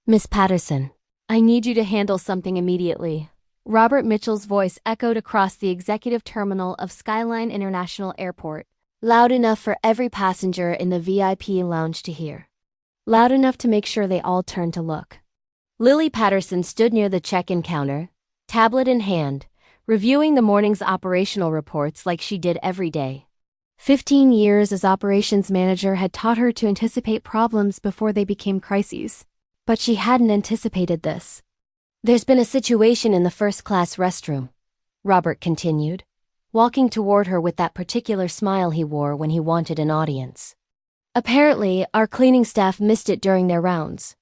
Miss Patterson, I need you to handle something immediately. Robert Mitchell's voice echoed across the executive terminal of Skyline International Airport, loud enough for every passenger in the VIP lounge to hear. Loud enough to make sure they all turned to look. Lily Patterson stood near the check-in counter, tablet in hand, reviewing the morning's operational reports like she did every day. 15 years as operations manager had taught her to anticipate problems before they became crises. But she hadn't anticipated this. There's been a situation in the first-class restroom, Robert continued, walking toward her with that particular smile he wore when he wanted an audience. Apparently, our cleaning staff missed it during their rounds.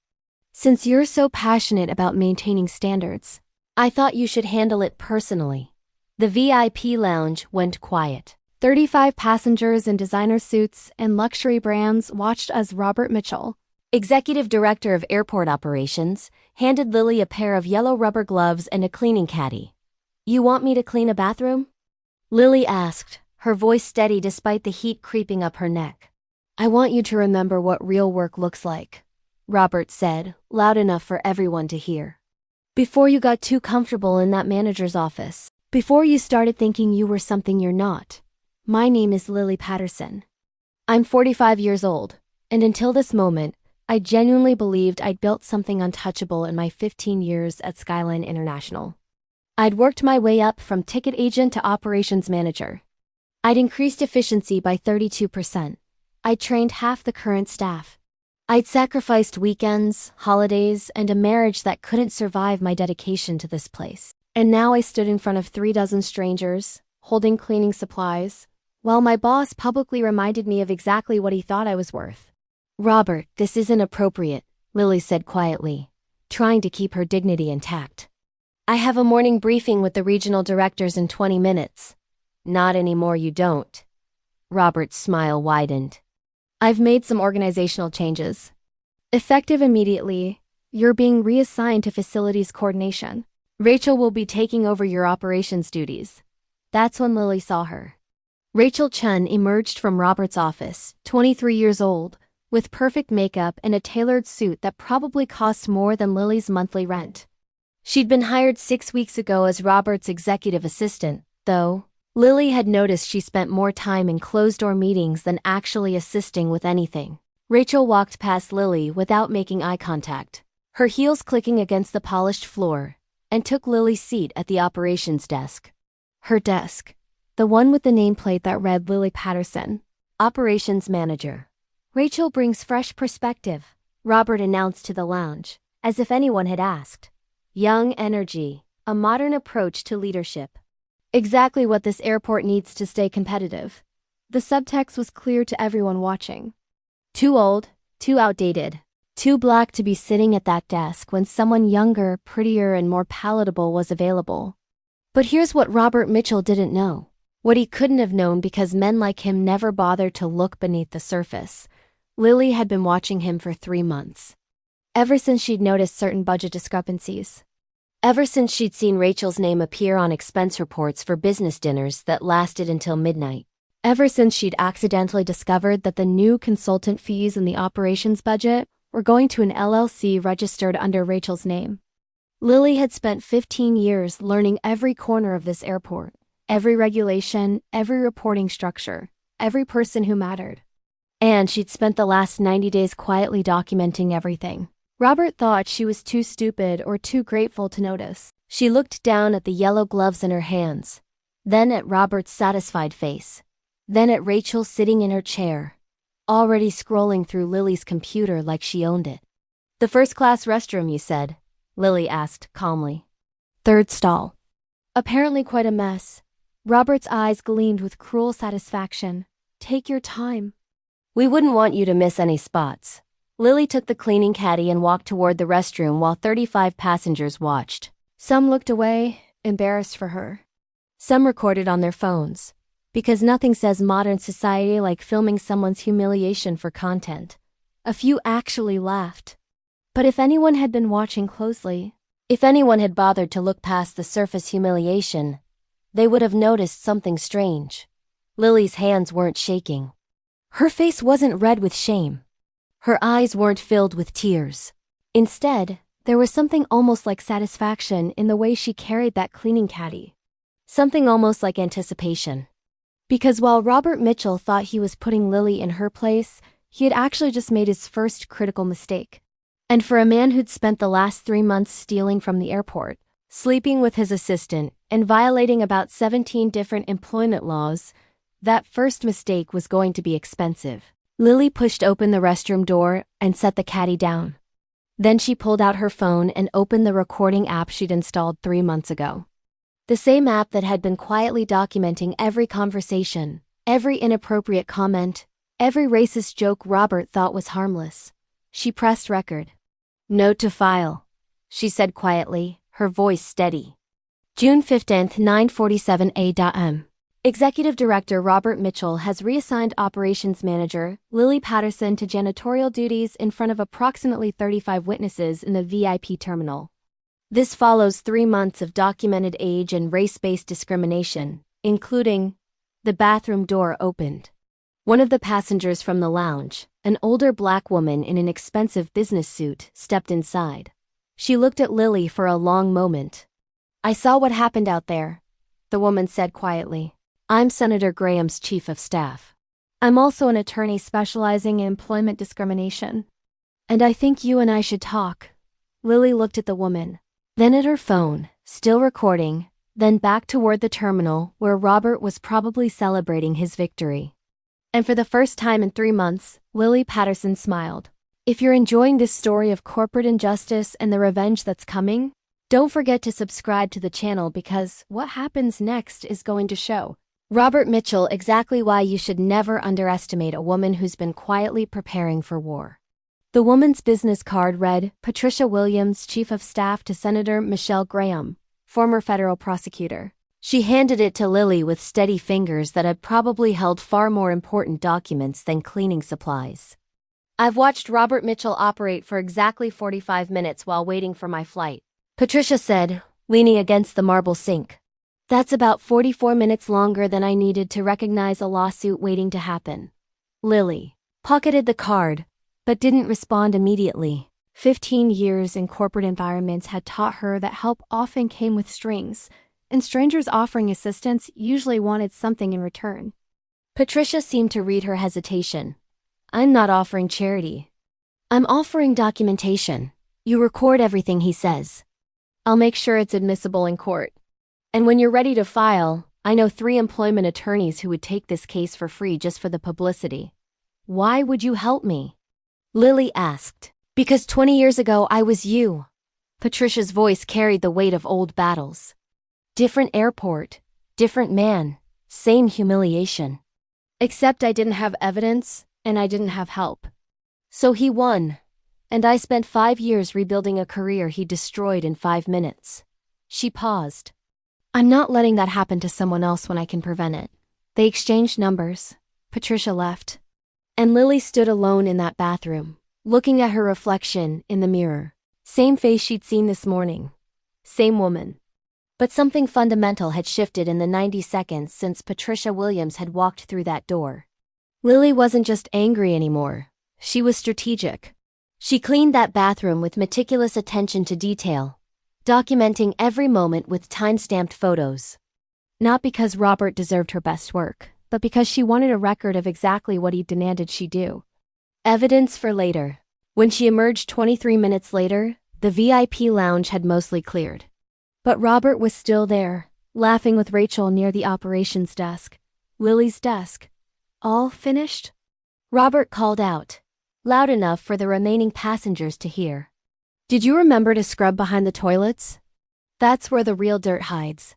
Since you're so passionate about maintaining standards, I thought you should handle it personally. The VIP lounge went quiet. 35 passengers in designer suits and luxury brands watched as Robert Mitchell, Executive Director of Airport Operations, handed Lily a pair of yellow rubber gloves and a cleaning caddy. You want me to clean a bathroom? Lily asked, her voice steady despite the heat creeping up her neck. I want you to remember what real work looks like, Robert said, loud enough for everyone to hear. Before you got too comfortable in that manager's office, before you started thinking you were something you're not. My name is Lily Patterson. I'm 45 years old, and until this moment, I genuinely believed I'd built something untouchable in my 15 years at Skyline International. I'd worked my way up from ticket agent to operations manager. I'd increased efficiency by 32%. I'd trained half the current staff. I'd sacrificed weekends, holidays, and a marriage that couldn't survive my dedication to this place. And now I stood in front of 36 strangers, holding cleaning supplies, while my boss publicly reminded me of exactly what he thought I was worth. Robert, this isn't appropriate, Lily said quietly, trying to keep her dignity intact. I have a morning briefing with the regional directors in 20 minutes. Not anymore, you don't. Robert's smile widened. I've made some organizational changes. Effective immediately, you're being reassigned to facilities coordination. Rachel will be taking over your operations duties. That's when Lily saw her. Rachel Chun emerged from Robert's office, 23 years old, with perfect makeup and a tailored suit that probably cost more than Lily's monthly rent. She'd been hired 6 weeks ago as Robert's executive assistant, though. Lily had noticed she spent more time in closed-door meetings than actually assisting with anything. Rachel walked past Lily without making eye contact, her heels clicking against the polished floor, and took Lily's seat at the operations desk. Her desk, the one with the nameplate that read Lily Patterson, operations manager. Rachel brings fresh perspective, Robert announced to the lounge, as if anyone had asked. Young energy, a modern approach to leadership. Exactly what this airport needs to stay competitive. The subtext was clear to everyone watching. Too old, too outdated, too black to be sitting at that desk when someone younger, prettier, and more palatable was available. But here's what Robert Mitchell didn't know. What he couldn't have known because men like him never bothered to look beneath the surface. Lily had been watching him for 3 months. Ever since she'd noticed certain budget discrepancies. Ever since she'd seen Rachel's name appear on expense reports for business dinners that lasted until midnight. Ever since she'd accidentally discovered that the new consultant fees in the operations budget were going to an LLC registered under Rachel's name. Lily had spent 15 years learning every corner of this airport, every regulation, every reporting structure, every person who mattered. And she'd spent the last 90 days quietly documenting everything. Robert thought she was too stupid or too grateful to notice. She looked down at the yellow gloves in her hands, then at Robert's satisfied face, then at Rachel sitting in her chair, already scrolling through Lily's computer like she owned it. The first-class restroom, you said? Lily asked calmly. 3rd stall. Apparently quite a mess. Robert's eyes gleamed with cruel satisfaction. Take your time. We wouldn't want you to miss any spots. Lily took the cleaning caddy and walked toward the restroom while 35 passengers watched. Some looked away, embarrassed for her. Some recorded on their phones, because nothing says modern society like filming someone's humiliation for content. A few actually laughed. But if anyone had been watching closely, if anyone had bothered to look past the surface humiliation, they would have noticed something strange. Lily's hands weren't shaking. Her face wasn't red with shame. Her eyes weren't filled with tears. Instead, there was something almost like satisfaction in the way she carried that cleaning caddy. Something almost like anticipation. Because while Robert Mitchell thought he was putting Lily in her place, he had actually just made his first critical mistake. And for a man who'd spent the last 3 months stealing from the airport, sleeping with his assistant, and violating about 17 different employment laws, that first mistake was going to be expensive. Lily pushed open the restroom door and set the caddy down. Then she pulled out her phone and opened the recording app she'd installed 3 months ago. The same app that had been quietly documenting every conversation, every inappropriate comment, every racist joke Robert thought was harmless. She pressed record. "Note to file," she said quietly, her voice steady. June 15, 9:47 a.m. Executive Director Robert Mitchell has reassigned Operations Manager Lily Patterson to janitorial duties in front of approximately 35 witnesses in the VIP terminal. This follows 3 months of documented age and race-based discrimination, including the bathroom door opened. One of the passengers from the lounge, an older black woman in an expensive business suit, stepped inside. She looked at Lily for a long moment. "I saw what happened out there," the woman said quietly. "I'm Senator Graham's chief of staff. I'm also an attorney specializing in employment discrimination. And I think you and I should talk." Lily looked at the woman, then at her phone, still recording, then back toward the terminal where Robert was probably celebrating his victory. And for the first time in 3 months, Lily Patterson smiled. If you're enjoying this story of corporate injustice and the revenge that's coming, don't forget to subscribe to the channel because what happens next is going to show Robert Mitchell exactly why you should never underestimate a woman who's been quietly preparing for war. The woman's business card read, Patricia Williams, Chief of Staff to Senator Michelle Graham, former federal prosecutor. She handed it to Lily with steady fingers that had probably held far more important documents than cleaning supplies. "I've watched Robert Mitchell operate for exactly 45 minutes while waiting for my flight," Patricia said, leaning against the marble sink. "That's about 44 minutes longer than I needed to recognize a lawsuit waiting to happen." Lily pocketed the card, but didn't respond immediately. 15 years in corporate environments had taught her that help often came with strings, and strangers offering assistance usually wanted something in return. Patricia seemed to read her hesitation. "I'm not offering charity. I'm offering documentation. You record everything he says. I'll make sure it's admissible in court. And when you're ready to file, I know 3 employment attorneys who would take this case for free just for the publicity." "Why would you help me?" Lily asked. "Because 20 years ago I was you." Patricia's voice carried the weight of old battles. Different airport, different man, same humiliation. Except I didn't have evidence, and I didn't have help. So he won, and I spent 5 years rebuilding a career he destroyed in 5 minutes. She paused. "I'm not letting that happen to someone else when I can prevent it." They exchanged numbers. Patricia left. And Lily stood alone in that bathroom, looking at her reflection in the mirror. Same face she'd seen this morning. Same woman. But something fundamental had shifted in the 90 seconds since Patricia Williams had walked through that door. Lily wasn't just angry anymore. She was strategic. She cleaned that bathroom with meticulous attention to detail, documenting every moment with time-stamped photos. Not because Robert deserved her best work, but because she wanted a record of exactly what he demanded she do. Evidence for later. When she emerged 23 minutes later, the VIP lounge had mostly cleared. But Robert was still there, laughing with Rachel near the operations desk. Lily's desk. "All finished?" Robert called out, loud enough for the remaining passengers to hear. "Did you remember to scrub behind the toilets? That's where the real dirt hides."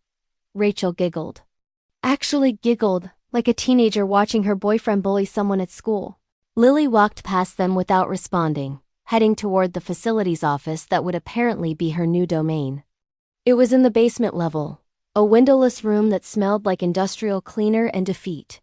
Rachel giggled. Actually giggled, like a teenager watching her boyfriend bully someone at school. Lily walked past them without responding, heading toward the facilities office that would apparently be her new domain. It was in the basement level, a windowless room that smelled like industrial cleaner and defeat.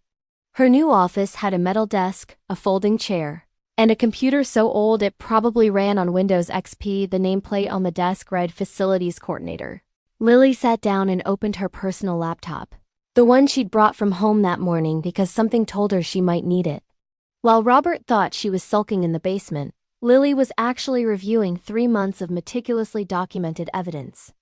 Her new office had a metal desk, a folding chair, and a computer so old it probably ran on Windows XP. The nameplate on the desk read Facilities Coordinator. Lily sat down and opened her personal laptop, the one she'd brought from home that morning because something told her she might need it. While Robert thought she was sulking in the basement, Lily was actually reviewing 3 months of meticulously documented evidence.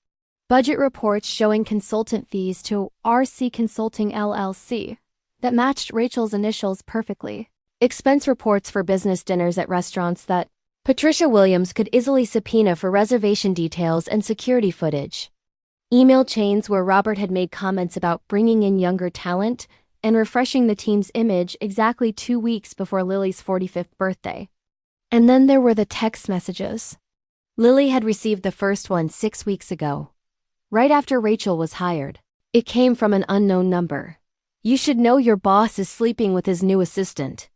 Budget reports showing consultant fees to RC Consulting LLC that matched Rachel's initials perfectly. Expense reports for business dinners at restaurants that Patricia Williams could easily subpoena for reservation details and security footage. Email chains where Robert had made comments about bringing in younger talent and refreshing the team's image exactly 2 weeks before Lily's 45th birthday. And then there were the text messages. Lily had received the first one 6 weeks ago, right after Rachel was hired. It came from an unknown number. "You should know your boss is sleeping with his new assistant.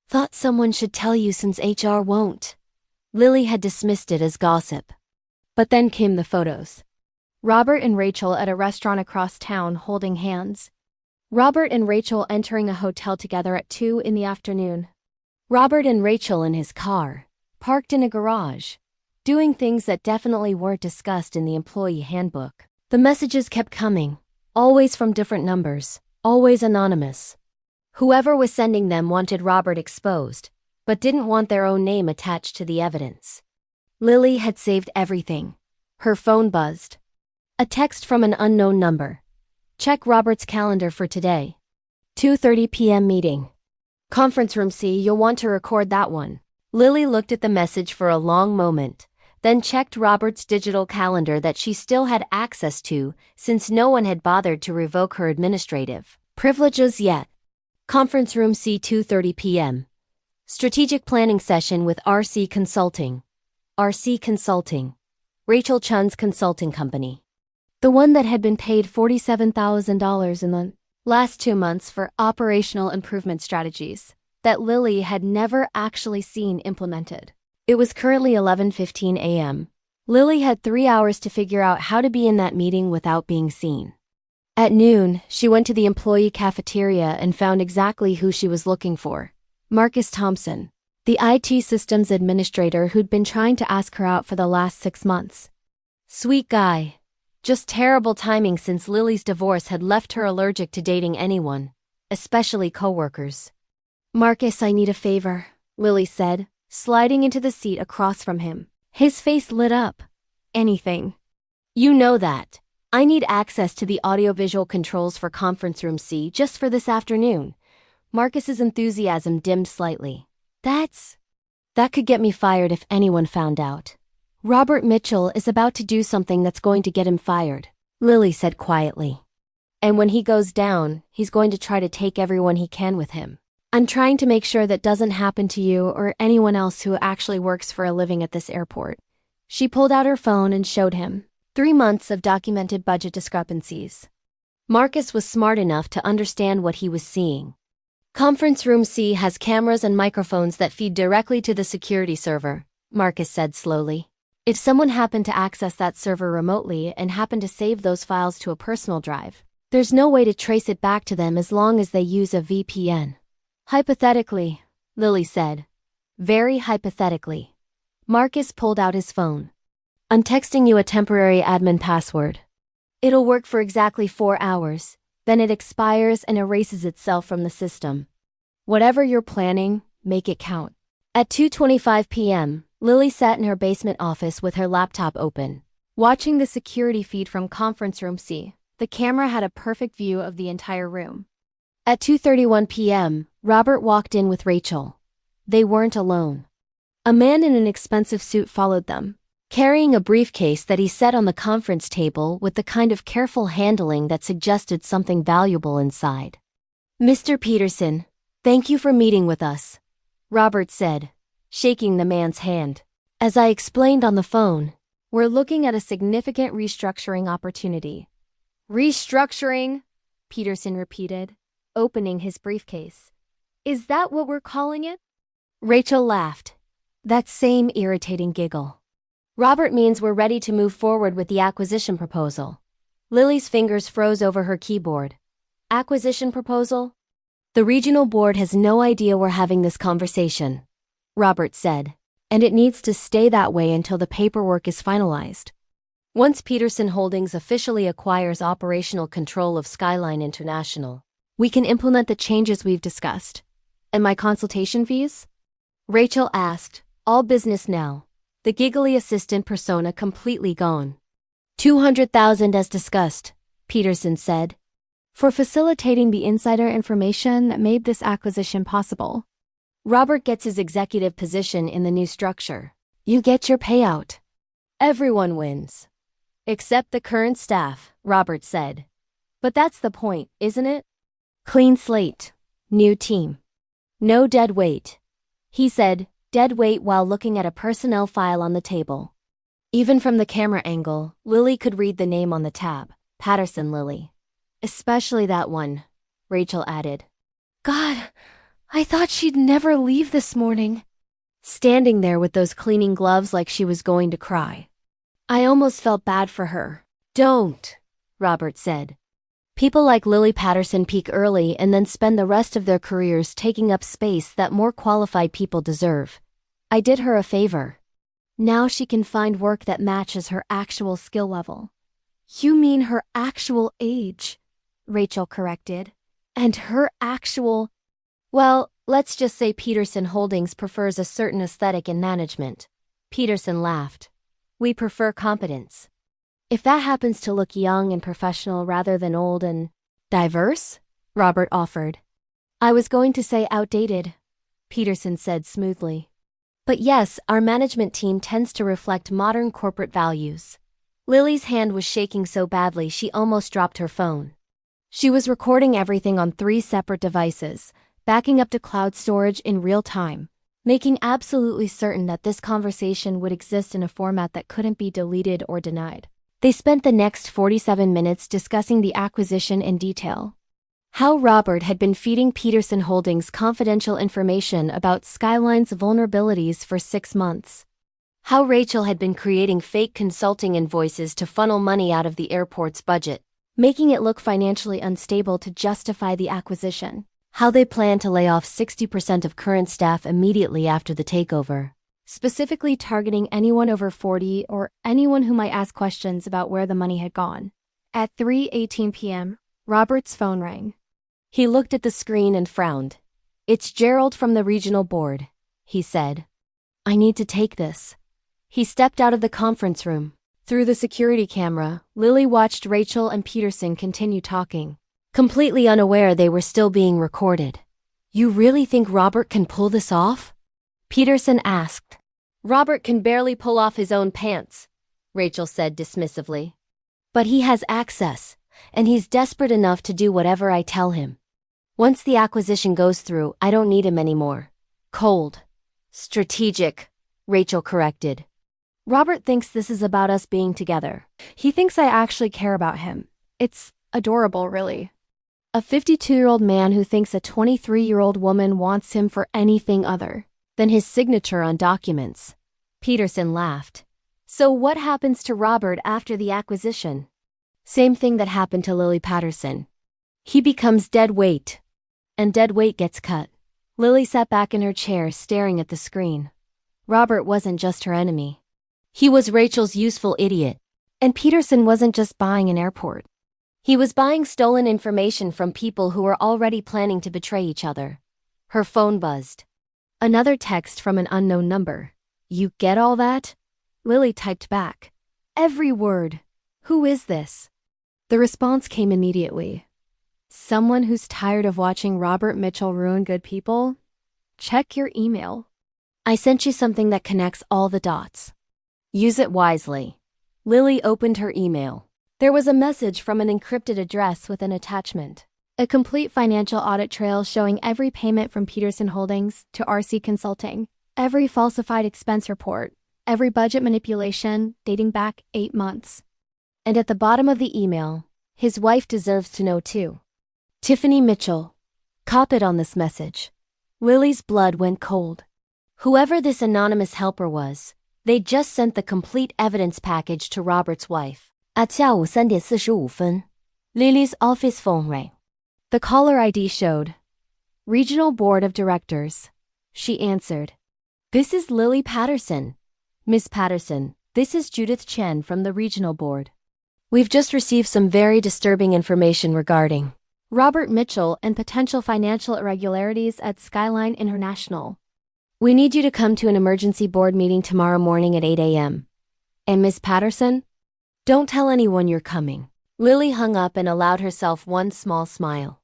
Thought someone should tell you since HR won't." Lily had dismissed it as gossip. But then came the photos. Robert and Rachel at a restaurant across town holding hands. Robert and Rachel entering a hotel together at 2 in the afternoon. Robert and Rachel in his car, parked in a garage, doing things that definitely weren't discussed in the employee handbook. The messages kept coming, always from different numbers, always anonymous. Whoever was sending them wanted Robert exposed, but didn't want their own name attached to the evidence. Lily had saved everything. Her phone buzzed. A text from an unknown number. "Check Robert's calendar for today. 2:30 p.m. meeting. Conference room C, you'll want to record that one." Lily looked at the message for a long moment, then checked Robert's digital calendar that she still had access to since no one had bothered to revoke her administrative privileges yet. Conference room C, 2:30 p.m. Strategic planning session with RC Consulting. RC Consulting. Rachel Chun's consulting company. The one that had been paid $47,000 in the last 2 months for operational improvement strategies that Lily had never actually seen implemented. It was currently 11:15 a.m. Lily had 3 hours to figure out how to be in that meeting without being seen. At noon, she went to the employee cafeteria and found exactly who she was looking for. Marcus Thompson, the IT systems administrator who'd been trying to ask her out for the last 6 months. Sweet guy. Just terrible timing since Lily's divorce had left her allergic to dating anyone, especially coworkers. "Marcus, I need a favor," Lily said, sliding into the seat across from him. His face lit up. "Anything." "You know that. I need access to the audiovisual controls for Conference Room C just for this afternoon." Marcus's enthusiasm dimmed slightly. That could get me fired if anyone found out." "Robert Mitchell is about to do something that's going to get him fired," Lily said quietly. "And when he goes down, he's going to try to take everyone he can with him. I'm trying to make sure that doesn't happen to you or anyone else who actually works for a living at this airport." She pulled out her phone and showed him 3 months of documented budget discrepancies. Marcus was smart enough to understand what he was seeing. "Conference Room C has cameras and microphones that feed directly to the security server," Marcus said slowly. "If someone happened to access that server remotely and happened to save those files to a personal drive, there's no way to trace it back to them as long as they use a VPN. Hypothetically," Lily said. "Very hypothetically." Marcus pulled out his phone. "I'm texting you a temporary admin password. It'll work for exactly 4 hours, then it expires and erases itself from the system. Whatever you're planning, make it count." At 2:25 p.m., Lily sat in her basement office with her laptop open, watching the security feed from Conference Room C. The camera had a perfect view of the entire room. At 2:31 p.m., Robert walked in with Rachel. They weren't alone. A man in an expensive suit followed them, carrying a briefcase that he set on the conference table with the kind of careful handling that suggested something valuable inside. "Mr. Peterson, thank you for meeting with us," Robert said, shaking the man's hand. "As I explained on the phone, we're looking at a significant restructuring opportunity." "Restructuring?" Peterson repeated, opening his briefcase. "Is that what we're calling it?" Rachel laughed. That same irritating giggle. "Robert means we're ready to move forward with the acquisition proposal." Lily's fingers froze over her keyboard. "Acquisition proposal?" "The regional board has no idea we're having this conversation," Robert said, "and it needs to stay that way until the paperwork is finalized. Once Peterson Holdings officially acquires operational control of Skyline International, we can implement the changes we've discussed." "And my consultation fees?" Rachel asked, All business now. The giggly assistant persona completely gone. 200,000 as discussed, Peterson said. For facilitating the insider information that made this acquisition possible. Robert gets his executive position in the new structure. You get your payout. Everyone wins. Except the current staff, Robert said. But that's the point, isn't it? Clean slate. New team. No dead weight. He said, dead weight while looking at a personnel file on the table. Even from the camera angle, Lily could read the name on the tab, Patterson Lily. Especially that one, Rachel added. God, I thought she'd never leave this morning. Standing there with those cleaning gloves like she was going to cry. I almost felt bad for her. Don't, Robert said. People like Lily Patterson peak early and then spend the rest of their careers taking up space that more qualified people deserve. I did her a favor. Now she can find work that matches her actual skill level. You mean her actual age, Rachel corrected. And her actual... Well, let's just say Peterson Holdings prefers a certain aesthetic in management. Peterson laughed. We prefer competence. If that happens to look young and professional rather than old and diverse, Robert offered. I was going to say outdated, Peterson said smoothly. But yes, our management team tends to reflect modern corporate values. Lily's hand was shaking so badly she almost dropped her phone. She was recording everything on 3 separate devices, backing up to cloud storage in real time, making absolutely certain that this conversation would exist in a format that couldn't be deleted or denied. They spent the next 47 minutes discussing the acquisition in detail. How Robert had been feeding Peterson Holdings confidential information about Skyline's vulnerabilities for 6 months. How Rachel had been creating fake consulting invoices to funnel money out of the airport's budget, making it look financially unstable to justify the acquisition. How they plan to lay off 60% of current staff immediately after the takeover, specifically targeting anyone over 40 or anyone who might ask questions about where the money had gone. At 3:18 p.m., Robert's phone rang. He looked at the screen and frowned. It's Gerald from the regional board, he said. I need to take this. He stepped out of the conference room. Through the security camera, Lily watched Rachel and Peterson continue talking, completely unaware they were still being recorded. You really think Robert can pull this off? Peterson asked. Robert can barely pull off his own pants, Rachel said dismissively. But he has access, and he's desperate enough to do whatever I tell him. Once the acquisition goes through, I don't need him anymore. Cold. Strategic, Rachel corrected. Robert thinks this is about us being together. He thinks I actually care about him. It's adorable, really. A 52-year-old man who thinks a 23-year-old woman wants him for anything other than his signature on documents. Peterson laughed. So what happens to Robert after the acquisition? Same thing that happened to Lily Patterson. He becomes dead weight. And dead weight gets cut. Lily sat back in her chair staring at the screen. Robert wasn't just her enemy. He was Rachel's useful idiot. And Peterson wasn't just buying an airport. He was buying stolen information from people who were already planning to betray each other. Her phone buzzed. Another text from an unknown number. You get all that? Lily typed back. Every word. Who is this? The response came immediately. Someone who's tired of watching Robert Mitchell ruin good people? Check your email. I sent you something that connects all the dots. Use it wisely. Lily opened her email. There was a message from an encrypted address with an attachment. A complete financial audit trail showing every payment from Peterson Holdings to RC Consulting, every falsified expense report, every budget manipulation dating back 8 months. And at the bottom of the email, his wife deserves to know too. Tiffany Mitchell. Copied on this message. Lily's blood went cold. Whoever this anonymous helper was, they just sent the complete evidence package to Robert's wife. At 下午3点45分, Lily's office phone rang. The caller ID showed. Regional Board of Directors. She answered. This is Lily Patterson. Miss Patterson, this is Judith Chen from the Regional Board. We've just received some very disturbing information regarding Robert Mitchell and potential financial irregularities at Skyline International. We need you to come to an emergency board meeting tomorrow morning at 8 a.m. And Miss Patterson? Don't tell anyone you're coming." Lily hung up and allowed herself one small smile.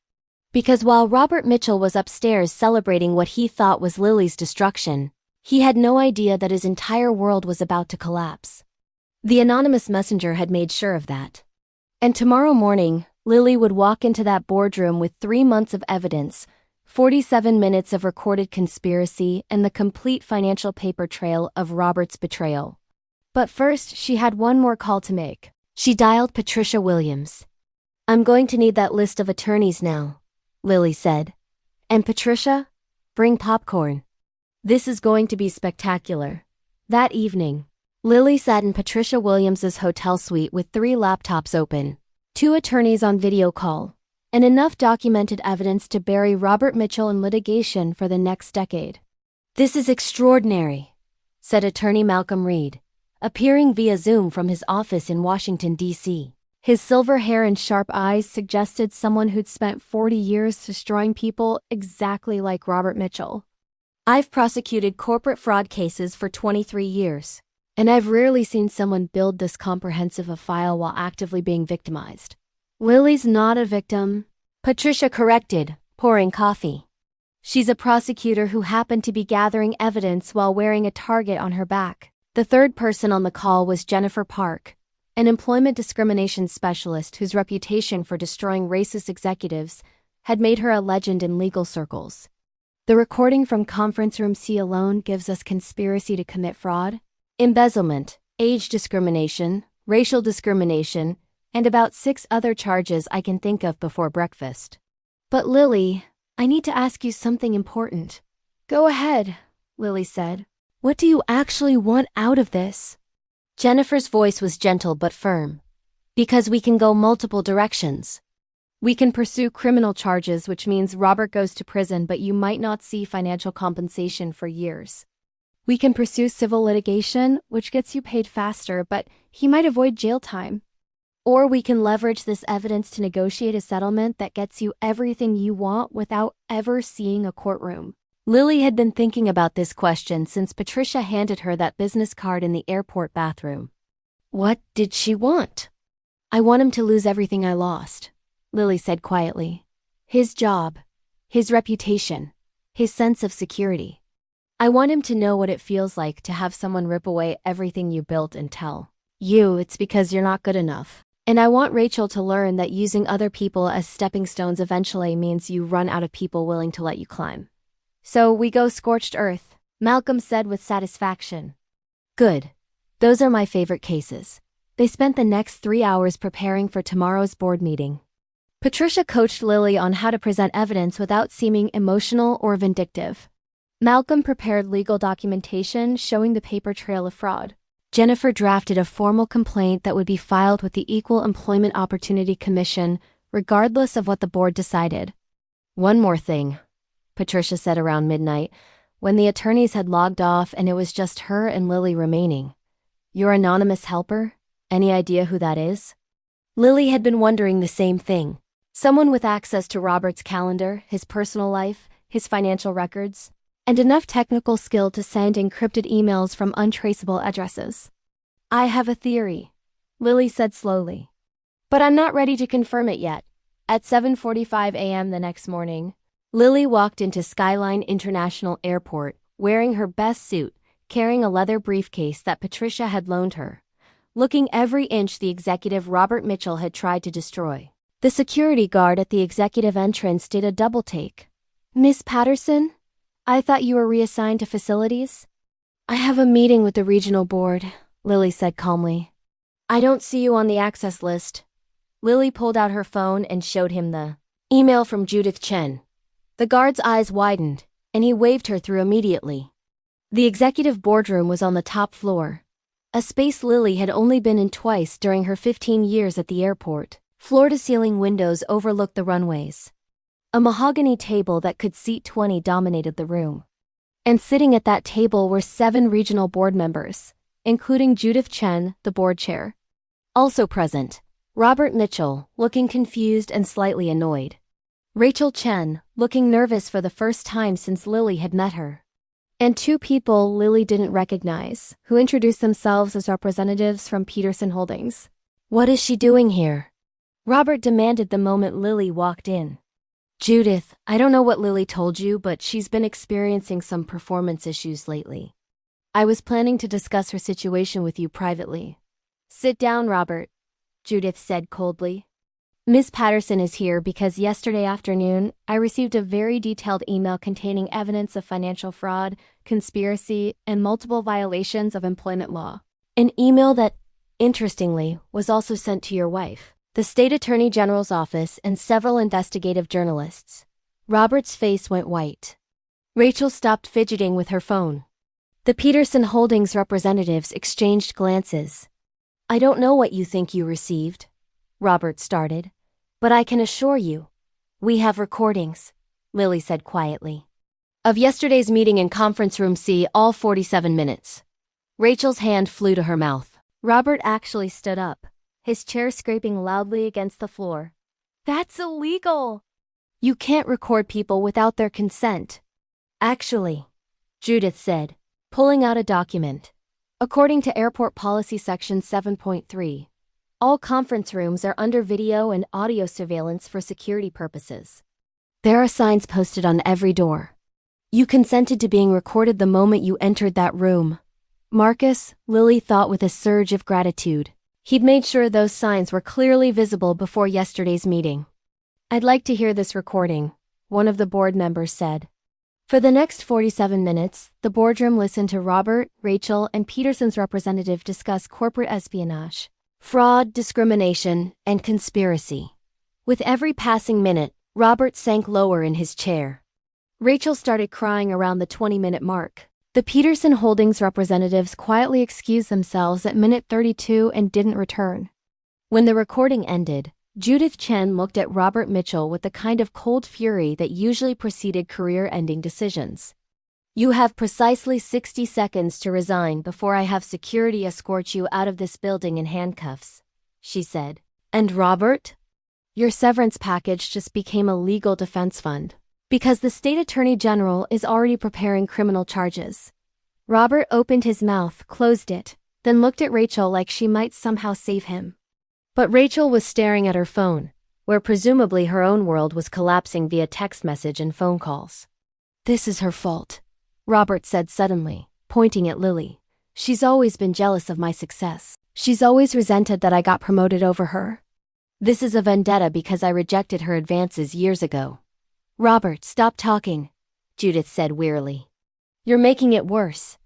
Because while Robert Mitchell was upstairs celebrating what he thought was Lily's destruction, he had no idea that his entire world was about to collapse. The anonymous messenger had made sure of that. And tomorrow morning, Lily would walk into that boardroom with 3 months of evidence, 47 minutes of recorded conspiracy, and the complete financial paper trail of Robert's betrayal. But first, she had one more call to make. She dialed Patricia Williams. "I'm going to need that list of attorneys now," Lily said. "And Patricia, bring popcorn. This is going to be spectacular." That evening, Lily sat in Patricia Williams's hotel suite with 3 laptops open, 2 attorneys on video call, and enough documented evidence to bury Robert Mitchell in litigation for the next decade. "This is extraordinary," said attorney Malcolm Reed, appearing via Zoom from his office in Washington, D.C. His silver hair and sharp eyes suggested someone who'd spent 40 years destroying people exactly like Robert Mitchell. "I've prosecuted corporate fraud cases for 23 years, and I've rarely seen someone build this comprehensive a file while actively being victimized." "Lily's not a victim," Patricia corrected, pouring coffee. "She's a prosecutor who happened to be gathering evidence while wearing a target on her back." The third person on the call was Jennifer Park, an employment discrimination specialist whose reputation for destroying racist executives had made her a legend in legal circles. "The recording from conference room C alone gives us conspiracy to commit fraud, embezzlement, age discrimination, racial discrimination, and about 6 other charges I can think of before breakfast." "But Lily, I need to ask you something important." "Go ahead," Lily said. "What do you actually want out of this?" Jennifer's voice was gentle but firm. "Because we can go multiple directions. We can pursue criminal charges, which means Robert goes to prison, but you might not see financial compensation for years. We can pursue civil litigation, which gets you paid faster, but he might avoid jail time. Or we can leverage this evidence to negotiate a settlement that gets you everything you want without ever seeing a courtroom." Lily had been thinking about this question since Patricia handed her that business card in the airport bathroom. What did she want? "I want him to lose everything I lost," Lily said quietly. "His job, his reputation, his sense of security. I want him to know what it feels like to have someone rip away everything you built and tell you it's because you're not good enough. And I want Rachel to learn that using other people as stepping stones eventually means you run out of people willing to let you climb. So we go scorched earth," Malcolm said with satisfaction. "Good. Those are my favorite cases." They spent the next 3 hours preparing for tomorrow's board meeting. Patricia coached Lily on how to present evidence without seeming emotional or vindictive. Malcolm prepared legal documentation showing the paper trail of fraud. Jennifer drafted a formal complaint that would be filed with the Equal Employment Opportunity Commission, regardless of what the board decided. "One more thing," Patricia said around midnight, when the attorneys had logged off and it was just her and Lily remaining. "Your anonymous helper? Any idea who that is?" Lily had been wondering the same thing. Someone with access to Robert's calendar, his personal life, his financial records, and enough technical skill to send encrypted emails from untraceable addresses. "I have a theory," Lily said slowly. "But I'm not ready to confirm it yet." At 7:45 a.m. the next morning, Lily walked into Skyline International Airport, wearing her best suit, carrying a leather briefcase that Patricia had loaned her, looking every inch the executive Robert Mitchell had tried to destroy. The security guard at the executive entrance did a double take. "Miss Patterson? I thought you were reassigned to facilities?" "I have a meeting with the regional board," Lily said calmly. "I don't see you on the access list." Lily pulled out her phone and showed him the email from Judith Chen. The guard's eyes widened, and he waved her through immediately. The executive boardroom was on the top floor, a space Lily had only been in twice during her 15 years at the airport. Floor-to-ceiling windows overlooked the runways. A mahogany table that could seat 20 dominated the room. And sitting at that table were 7 regional board members, including Judith Chen, the board chair. Also present, Robert Mitchell, looking confused and slightly annoyed. Rachel Chen, looking nervous for the first time since Lily had met her. and two people Lily didn't recognize, who introduced themselves as representatives from Peterson Holdings. "What is she doing here?" Robert demanded the moment Lily walked in. "Judith, I don't know what Lily told you, but she's been experiencing some performance issues lately. I was planning to discuss her situation with you privately." "Sit down, Robert," Judith said coldly. "Miss Patterson is here because yesterday afternoon, I received a very detailed email containing evidence of financial fraud, conspiracy, and multiple violations of employment law. An email that, interestingly, was also sent to your wife, the State Attorney General's office, and several investigative journalists." Robert's face went white. Rachel stopped fidgeting with her phone. The Peterson Holdings representatives exchanged glances. "I don't know what you think you received," Robert started, "but I can assure you, we have recordings," Lily said quietly, "of yesterday's meeting in conference room C, all 47 minutes. Rachel's hand flew to her mouth. Robert actually stood up, his chair scraping loudly against the floor. "That's illegal! You can't record people without their consent." "Actually," Judith said, pulling out a document. "According to Airport Policy Section 7.3, all conference rooms are under video and audio surveillance for security purposes. There are signs posted on every door. You consented to being recorded the moment you entered that room." Marcus, Lily thought with a surge of gratitude. He'd made sure those signs were clearly visible before yesterday's meeting. "I'd like to hear this recording," one of the board members said. For the next 47 minutes, the boardroom listened to Robert, Rachel, and Peterson's representative discuss corporate espionage, fraud, discrimination, and conspiracy. With every passing minute, Robert sank lower in his chair. Rachel started crying around the 20-minute mark. The Peterson Holdings representatives quietly excused themselves at minute 32 and didn't return. When the recording ended, Judith Chen looked at Robert Mitchell with the kind of cold fury that usually preceded career-ending decisions. "You have precisely 60 seconds to resign before I have security escort you out of this building in handcuffs," she said. "And Robert? Your severance package just became a legal defense fund, because the State Attorney General is already preparing criminal charges." Robert opened his mouth, closed it, then looked at Rachel like she might somehow save him. But Rachel was staring at her phone, where presumably her own world was collapsing via text message and phone calls. "This is her fault," Robert said suddenly, pointing at Lily. "She's always been jealous of my success. She's always resented that I got promoted over her. This is a vendetta because I rejected her advances years ago." "Robert, stop talking," Judith said wearily. "You're making it worse.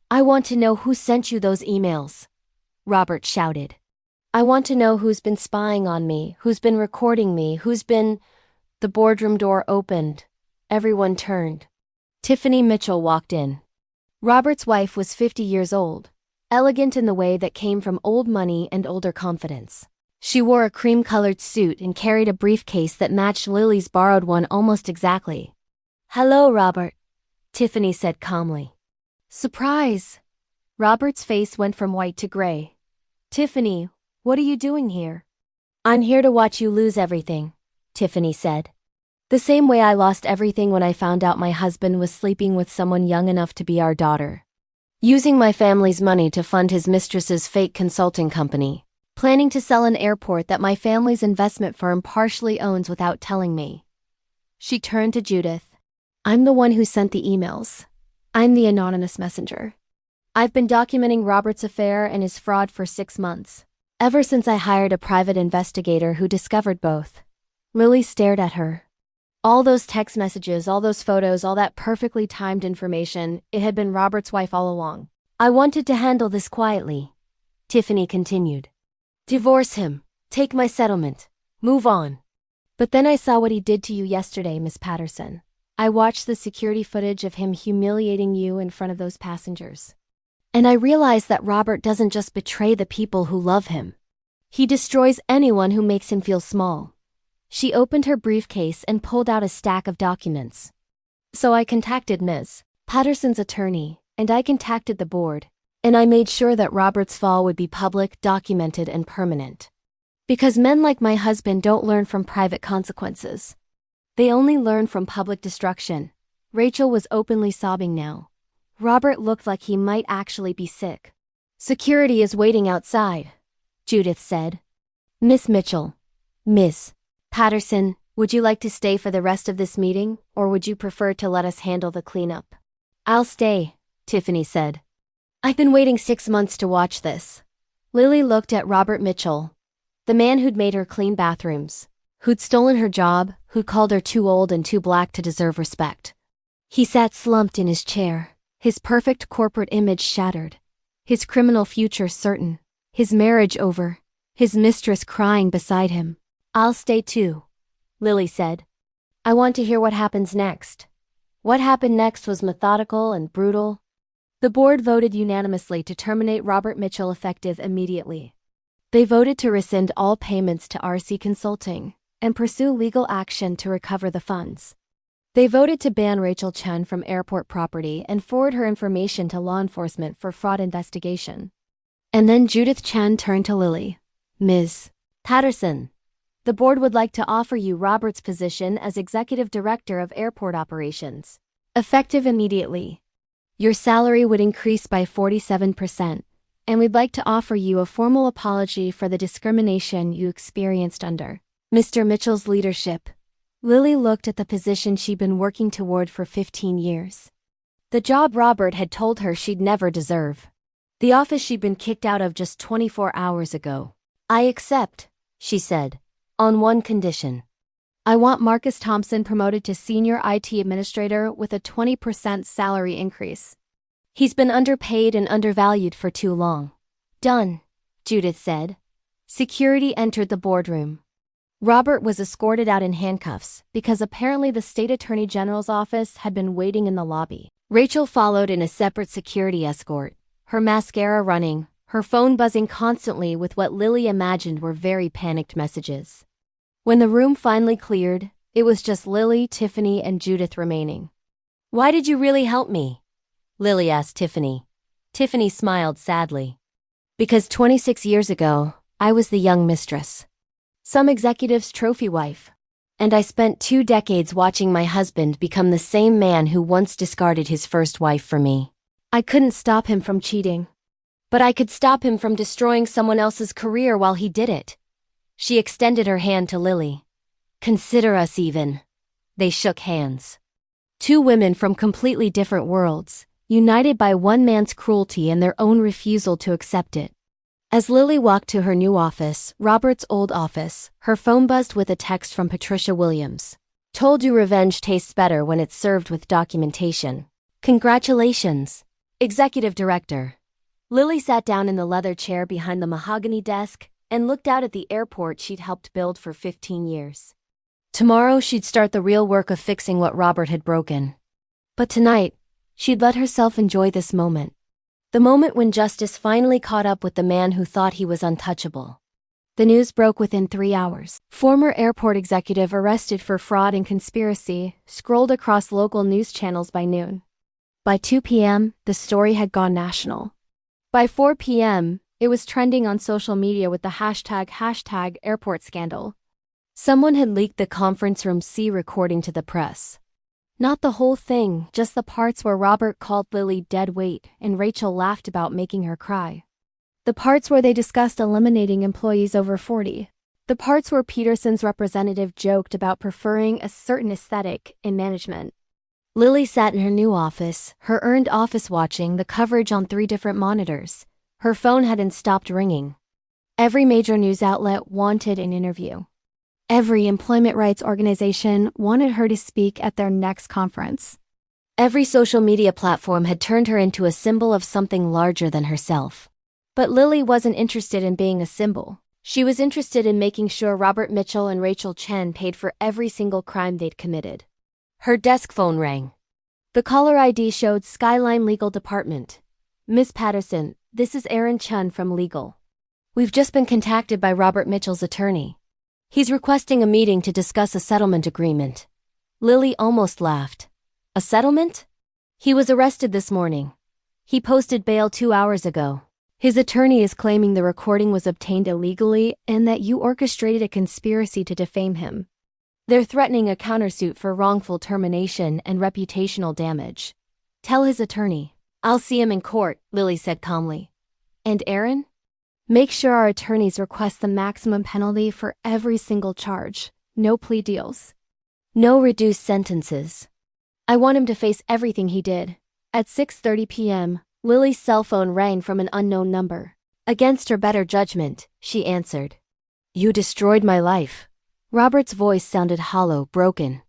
I want to know who sent you those emails," Robert shouted. "I want to know who's been spying on me, who's been recording me, who's been—" The boardroom door opened. Everyone turned. Tiffany Mitchell walked in. Robert's wife was 50 years old, elegant in the way that came from old money and older confidence. She wore a cream-colored suit and carried a briefcase that matched Lily's borrowed one almost exactly. "Hello, Robert," Tiffany said calmly. "Surprise!" Robert's face went from white to gray. "Tiffany, what are you doing here?" "I'm here to watch you lose everything," Tiffany said. "The same way I lost everything when I found out my husband was sleeping with someone young enough to be our daughter. Using my family's money to fund his mistress's fake consulting company. Planning to sell an airport that my family's investment firm partially owns without telling me." She turned to Judith. "I'm the one who sent the emails. I'm the anonymous messenger. I've been documenting Robert's affair and his fraud for 6 months. Ever since I hired a private investigator who discovered both." Lily stared at her. All those text messages, all those photos, all that perfectly timed information, it had been Robert's wife all along. "I wanted to handle this quietly," Tiffany continued. "Divorce him, take my settlement, move on. But then I saw what he did to you yesterday, Miss Patterson. I watched the security footage of him humiliating you in front of those passengers. And I realized that Robert doesn't just betray the people who love him. He destroys anyone who makes him feel small." She opened her briefcase and pulled out a stack of documents. "So I contacted Ms. Patterson's attorney, and I contacted the board, and I made sure that Robert's fall would be public, documented, and permanent. Because men like my husband don't learn from private consequences. They only learn from public destruction." Rachel was openly sobbing now. Robert looked like he might actually be sick. "Security is waiting outside," Judith said. "Miss Mitchell. Miss Patterson, would you like to stay for the rest of this meeting, or would you prefer to let us handle the cleanup?" "I'll stay," Tiffany said. "I've been waiting 6 months to watch this." Lily looked at Robert Mitchell, the man who'd made her clean bathrooms, who'd stolen her job, who'd called her too old and too black to deserve respect. He sat slumped in his chair, his perfect corporate image shattered, his criminal future certain, his marriage over, his mistress crying beside him. "I'll stay too," Lily said. "I want to hear what happens next." What happened next was methodical and brutal. The board voted unanimously to terminate Robert Mitchell effective immediately. They voted to rescind all payments to RC Consulting and pursue legal action to recover the funds. They voted to ban Rachel Chen from airport property and forward her information to law enforcement for fraud investigation. And then Judith Chen turned to Lily. "Ms. Patterson, the board would like to offer you Robert's position as Executive Director of Airport Operations. Effective immediately. Your salary would increase by 47%, and we'd like to offer you a formal apology for the discrimination you experienced under Mr. Mitchell's leadership." Lily looked at the position she'd been working toward for 15 years. The job Robert had told her she'd never deserve. The office she'd been kicked out of just 24 hours ago. "I accept," she said, "on one condition. I want Marcus Thompson promoted to Senior IT Administrator with a 20% salary increase. He's been underpaid and undervalued for too long." "Done," Judith said. Security entered the boardroom. Robert was escorted out in handcuffs because apparently the state attorney general's office had been waiting in the lobby. Rachel followed in a separate security escort, her mascara running, her phone buzzing constantly with what Lily imagined were very panicked messages. When the room finally cleared, it was just Lily, Tiffany, and Judith remaining. "Why did you really help me?" Lily asked Tiffany. Tiffany smiled sadly. "Because 26 years ago, I was the young mistress. Some executive's trophy wife. And I spent 2 decades watching my husband become the same man who once discarded his first wife for me. I couldn't stop him from cheating. But I could stop him from destroying someone else's career while he did it." She extended her hand to Lily. "Consider us even." They shook hands. Two women from completely different worlds, united by one man's cruelty and their own refusal to accept it. As Lily walked to her new office, Robert's old office, her phone buzzed with a text from Patricia Williams. "Told you revenge tastes better when it's served with documentation. Congratulations, Executive Director." Lily sat down in the leather chair behind the mahogany desk and looked out at the airport she'd helped build for 15 years. Tomorrow she'd start the real work of fixing what Robert had broken. But tonight, she'd let herself enjoy this moment. The moment when justice finally caught up with the man who thought he was untouchable. The news broke within 3 hours. Former airport executive arrested for fraud and conspiracy scrolled across local news channels by noon. By 2 p.m., the story had gone national. By 4 p.m., it was trending on social media with the hashtag airport scandal. Someone had leaked the conference room C recording to the press. Not the whole thing, just the parts where Robert called Lily dead weight and Rachel laughed about making her cry. The parts where they discussed eliminating employees over 40. The parts where Peterson's representative joked about preferring a certain aesthetic in management. Lily sat in her new office, her earned office watching the coverage on 3 different monitors. Her phone hadn't stopped ringing. Every major news outlet wanted an interview. Every employment rights organization wanted her to speak at their next conference. Every social media platform had turned her into a symbol of something larger than herself. But Lily wasn't interested in being a symbol. She was interested in making sure Robert Mitchell and Rachel Chen paid for every single crime they'd committed. Her desk phone rang. The caller ID showed Skyline Legal Department. "Miss Patterson, this is Aaron Chun from Legal. We've just been contacted by Robert Mitchell's attorney. He's requesting a meeting to discuss a settlement agreement." Lily almost laughed. "A settlement?" "He was arrested this morning. He posted bail 2 hours ago. His attorney is claiming the recording was obtained illegally and that you orchestrated a conspiracy to defame him. They're threatening a countersuit for wrongful termination and reputational damage. Tell his attorney." I'll see him in court, Lily said calmly. And Aaron? Make sure our attorneys request the maximum penalty for every single charge. No plea deals. No reduced sentences. I want him to face everything he did. At 6:30 p.m., Lily's cell phone rang from an unknown number. Against her better judgment, she answered. You destroyed my life. Robert's voice sounded hollow, broken.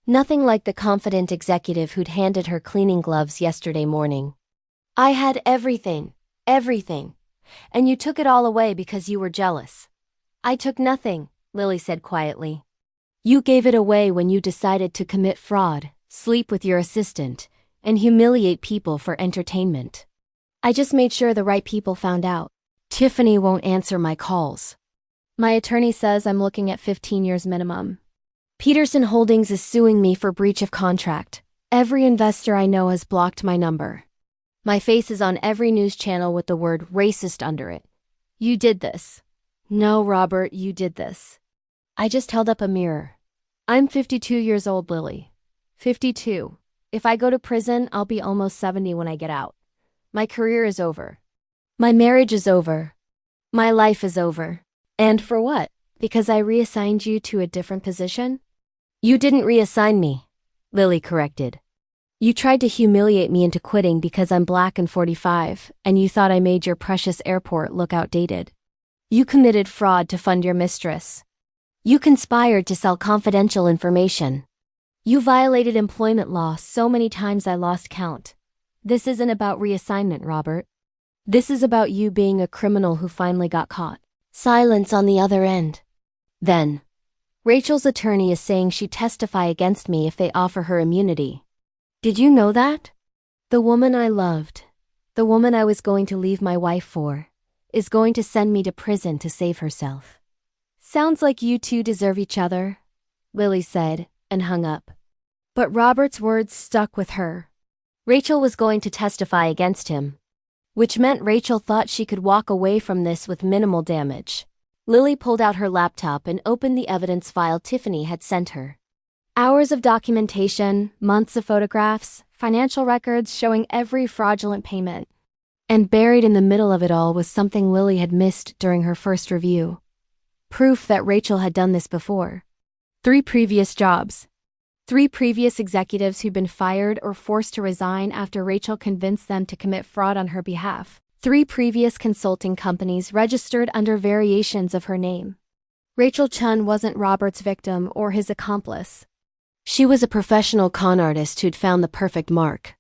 Nothing like the confident executive who'd handed her cleaning gloves yesterday morning. I had everything. Everything. And you took it all away because you were jealous. I took nothing, Lily said quietly. You gave it away when you decided to commit fraud, sleep with your assistant, and humiliate people for entertainment. I just made sure the right people found out. Tiffany won't answer my calls. My attorney says I'm looking at 15 years minimum. Peterson Holdings is suing me for breach of contract. Every investor I know has blocked my number. My face is on every news channel with the word racist under it. You did this. No, Robert, you did this. I just held up a mirror. I'm 52 years old, Lily. 52. If I go to prison, I'll be almost 70 when I get out. My career is over. My marriage is over. My life is over. And for what? Because I reassigned you to a different position? You didn't reassign me, Lily corrected. You tried to humiliate me into quitting because I'm black and 45, and you thought I made your precious airport look outdated. You committed fraud to fund your mistress. You conspired to sell confidential information. You violated employment law so many times I lost count. This isn't about reassignment, Robert. This is about you being a criminal who finally got caught. Silence on the other end. Then, Rachel's attorney is saying she'd testify against me if they offer her immunity. Did you know that? The woman I loved, the woman I was going to leave my wife for, is going to send me to prison to save herself. Sounds like you two deserve each other, Lily said, and hung up. But Robert's words stuck with her. Rachel was going to testify against him, which meant Rachel thought she could walk away from this with minimal damage. Lily pulled out her laptop and opened the evidence file Tiffany had sent her. Hours of documentation, months of photographs, financial records showing every fraudulent payment. And buried in the middle of it all was something Lily had missed during her first review. Proof that Rachel had done this before. 3 previous jobs. 3 previous executives who'd been fired or forced to resign after Rachel convinced them to commit fraud on her behalf. 3 previous consulting companies registered under variations of her name. Rachel Chun wasn't Robert's victim or his accomplice. She was a professional con artist who'd found the perfect mark.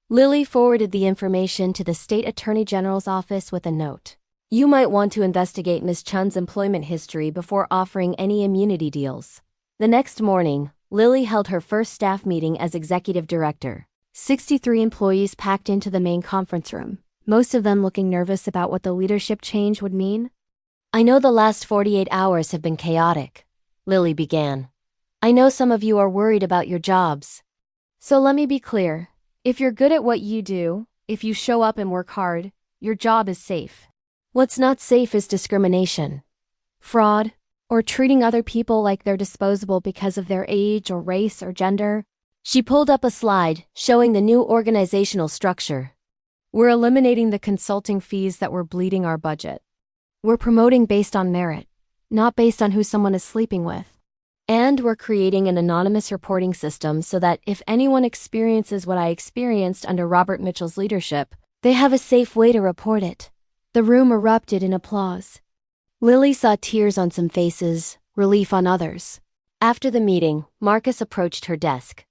Lily forwarded the information to the state attorney general's office with a note. You might want to investigate Ms. Chun's employment history before offering any immunity deals. The next morning, Lily held her first staff meeting as executive director. 63 employees packed into the main conference room, most of them looking nervous about what the leadership change would mean. I know the last 48 hours have been chaotic, Lily began. I know some of you are worried about your jobs. So let me be clear. If you're good at what you do, if you show up and work hard, your job is safe. What's not safe is discrimination, fraud, or treating other people like they're disposable because of their age or race or gender. She pulled up a slide showing the new organizational structure. We're eliminating the consulting fees that were bleeding our budget. We're promoting based on merit, not based on who someone is sleeping with. And we're creating an anonymous reporting system so that if anyone experiences what I experienced under Robert Mitchell's leadership, they have a safe way to report it. The room erupted in applause. Lily saw tears on some faces, relief on others. After the meeting, Marcus approached her desk.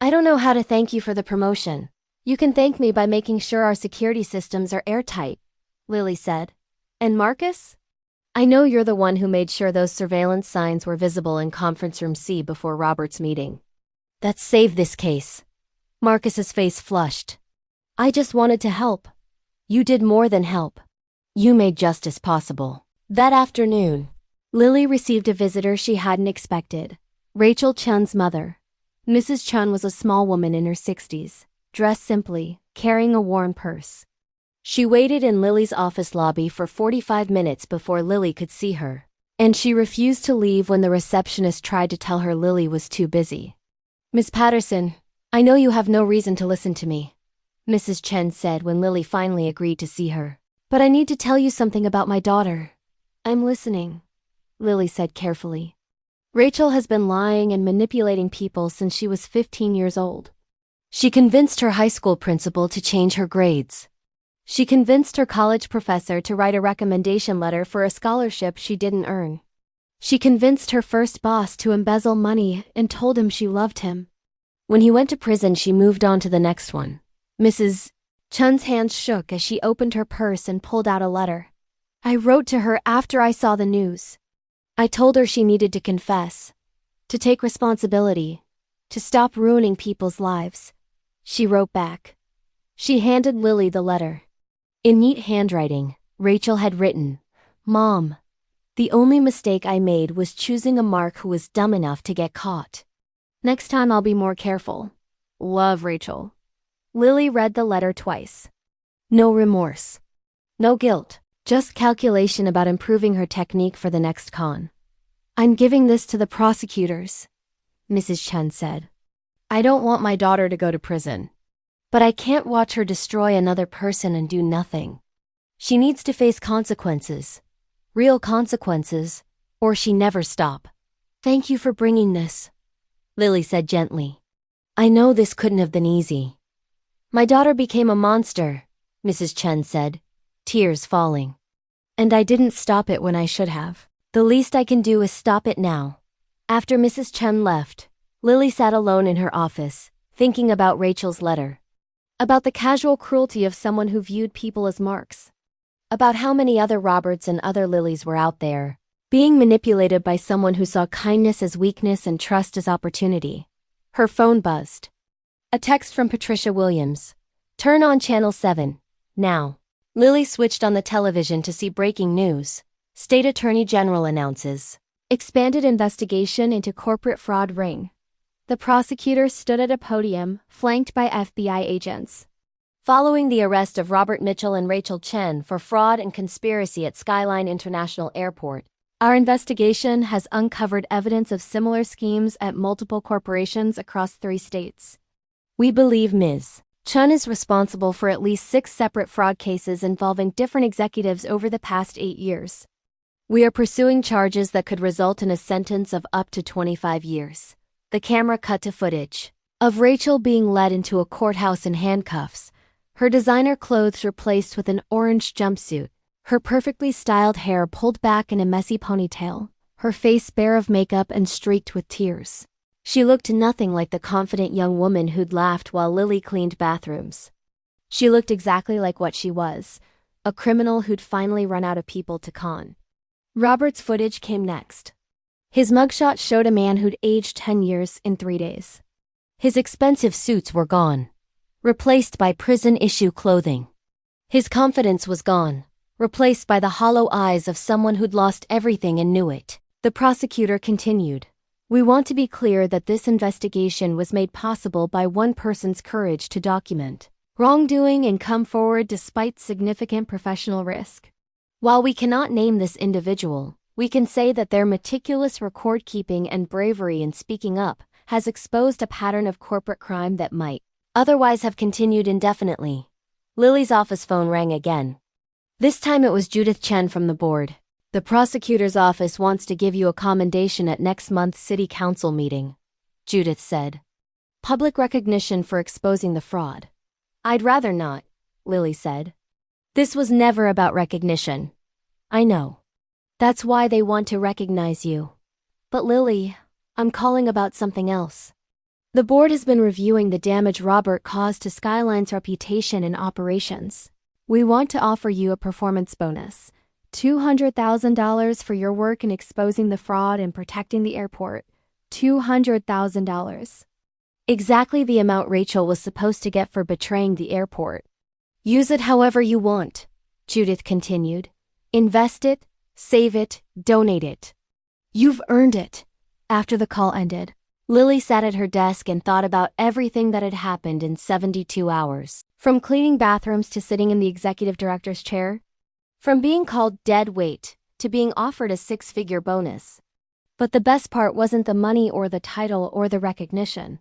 I don't know how to thank you for the promotion. You can thank me by making sure our security systems are airtight, Lily said. And Marcus? I know you're the one who made sure those surveillance signs were visible in conference room C before Robert's meeting. That saved this case. Marcus's face flushed. I just wanted to help. You did more than help. You made justice possible. That afternoon, Lily received a visitor she hadn't expected. Rachel Chun's mother. Mrs. Chun was a small woman in her 60s, dressed simply, carrying a worn purse. She waited in Lily's office lobby for 45 minutes before Lily could see her, and she refused to leave when the receptionist tried to tell her Lily was too busy. Miss Patterson, I know you have no reason to listen to me. Mrs. Chen said when Lily finally agreed to see her. But I need to tell you something about my daughter. I'm listening, Lily said carefully. Rachel has been lying and manipulating people since she was 15 years old. She convinced her high school principal to change her grades. She convinced her college professor to write a recommendation letter for a scholarship she didn't earn. She convinced her first boss to embezzle money and told him she loved him. When he went to prison, she moved on to the next one. Mrs. Chun's hands shook as she opened her purse and pulled out a letter. I wrote to her after I saw the news. I told her she needed to confess, to take responsibility, to stop ruining people's lives. She wrote back. She handed Lily the letter. In neat handwriting, Rachel had written, Mom, the only mistake I made was choosing a Mark who was dumb enough to get caught. Next time I'll be more careful. Love, Rachel. Lily read the letter twice. No remorse. No guilt. Just calculation about improving her technique for the next con. I'm giving this to the prosecutors, Mrs. Chen said. I don't want my daughter to go to prison. But I can't watch her destroy another person and do nothing. She needs to face consequences. Real consequences, or she never stop. Thank you for bringing this, Lily said gently. I know this couldn't have been easy. My daughter became a monster, Mrs. Chen said, tears falling. And I didn't stop it when I should have. The least I can do is stop it now. After Mrs. Chen left, Lily sat alone in her office, thinking about Rachel's letter. About the casual cruelty of someone who viewed people as marks. About how many other Roberts and other Lilies were out there, being manipulated by someone who saw kindness as weakness and trust as opportunity. Her phone buzzed. A text from Patricia Williams. Turn on Channel 7, now. Lily switched on the television to see breaking news. State Attorney General announces. Expanded investigation into corporate fraud ring. The prosecutor stood at a podium, flanked by FBI agents. Following the arrest of Robert Mitchell and Rachel Chen for fraud and conspiracy at Skyline International Airport, our investigation has uncovered evidence of similar schemes at multiple corporations across 3 states. We believe Ms. Chen is responsible for at least 6 separate fraud cases involving different executives over the past 8 years. We are pursuing charges that could result in a sentence of up to 25 years. The camera cut to footage of Rachel being led into a courthouse in handcuffs, her designer clothes replaced with an orange jumpsuit, her perfectly styled hair pulled back in a messy ponytail, her face bare of makeup and streaked with tears. She looked nothing like the confident young woman who'd laughed while Lily cleaned bathrooms. She looked exactly like what she was, a criminal who'd finally run out of people to con. Robert's footage came next. His mugshot showed a man who'd aged 10 years in 3 days. His expensive suits were gone, replaced by prison-issue clothing. His confidence was gone, replaced by the hollow eyes of someone who'd lost everything and knew it. The prosecutor continued. We want to be clear that this investigation was made possible by one person's courage to document wrongdoing and come forward despite significant professional risk. While we cannot name this individual, we can say that their meticulous record-keeping and bravery in speaking up has exposed a pattern of corporate crime that might otherwise have continued indefinitely. Lily's office phone rang again. This time it was Judith Chen from the board. The prosecutor's office wants to give you a commendation at next month's city council meeting, Judith said. Public recognition for exposing the fraud. I'd rather not, Lily said. This was never about recognition. I know. That's why they want to recognize you. But Lily, I'm calling about something else. The board has been reviewing the damage Robert caused to Skyline's reputation and operations. We want to offer you a performance bonus. $200,000 for your work in exposing the fraud and protecting the airport. $200,000. Exactly the amount Rachel was supposed to get for betraying the airport. Use it however you want, Judith continued. Invest it, save it, donate it. You've earned it. After the call ended, Lily sat at her desk and thought about everything that had happened in 72 hours. From cleaning bathrooms to sitting in the executive director's chair. From being called dead weight to being offered a 6-figure bonus. But the best part wasn't the money or the title or the recognition.